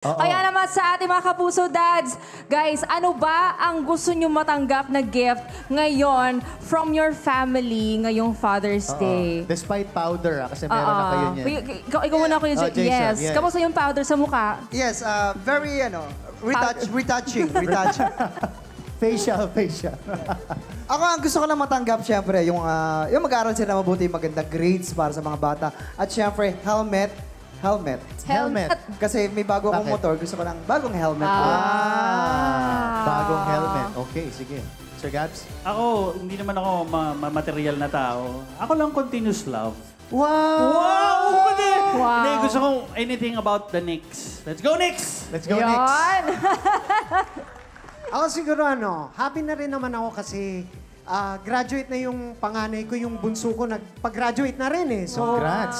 Kaya naman sa ating mga kapuso dads, guys, ano ba ang gusto nyo matanggap na gift ngayon from your family ngayong Father's Day? Despite powder, kasi meron na kayo niyan. Ikaw muna, Kuya Jason. Jason, Yes. yes. Kamusta yung powder sa mukha? Yes, very, retouching. Facial. Ako, ang gusto ko lang matanggap, syempre, yung mag-aaral sila mabuti, magandang grades para sa mga bata. At syempre, helmet. Kasi may bago akong Bakit? motor, gusto ko lang bagong helmet. Bagong helmet. Okay, sige. Sir Gabs? Ako, hindi naman ako material na tao. Ako lang continuous love. Wow! Wow! Wow. Hindi, gusto ko anything about the Knicks. Let's go, Knicks! Let's go next. Yan. Ako siguro happy na rin naman ako kasi graduate na yung panganay ko, yung bunso ko, nagpag-graduate na rin eh. So, Congrats.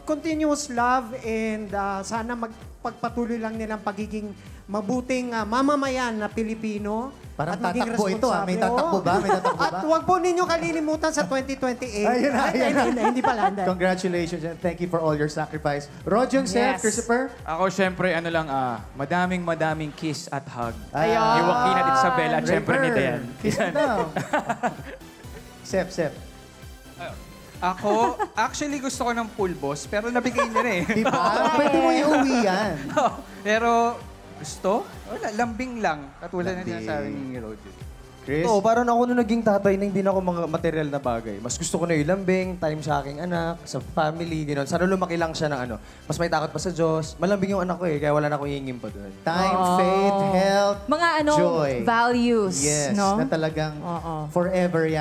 continuous love and sana magpagpatuloy lang nilang pagiging mabuting mamamayan na Pilipino. Parang at maging tatakbo ito, May tatakbo ba? May tatakbo ba? At huwag po ninyo kalilimutan sa 2028. Ayun na. Hindi pala. Hindi. Congratulations and thank you for all your sacrifice. Rojong Seth, Yes. Christopher? Ako, syempre, madaming kiss at hug. Ayun. Yung Joaquin at Isabela, at syempre ni Dayan. Kiss now. Seth. Ako, actually gusto ko ng pulbos, pero nabigay niya na eh. Di ba? Pwede mo iuwi yan. Pero gusto? Wala, lambing lang. Katulad ng Lambing. sinasabi ni Rodyo. Chris? Oo, parang ako nung naging tatay na hindi na ako mga material na bagay. Mas gusto ko na yung lambing, time sa aking anak, sa family, gano'n. Sana lumaki lang siya ng mas may takot pa sa Diyos. Malambing yung anak ko kaya wala na akong hihingin pa doon. Time, faith, health, Mga joy. values. Yes, no? na talagang Oo. forever yan.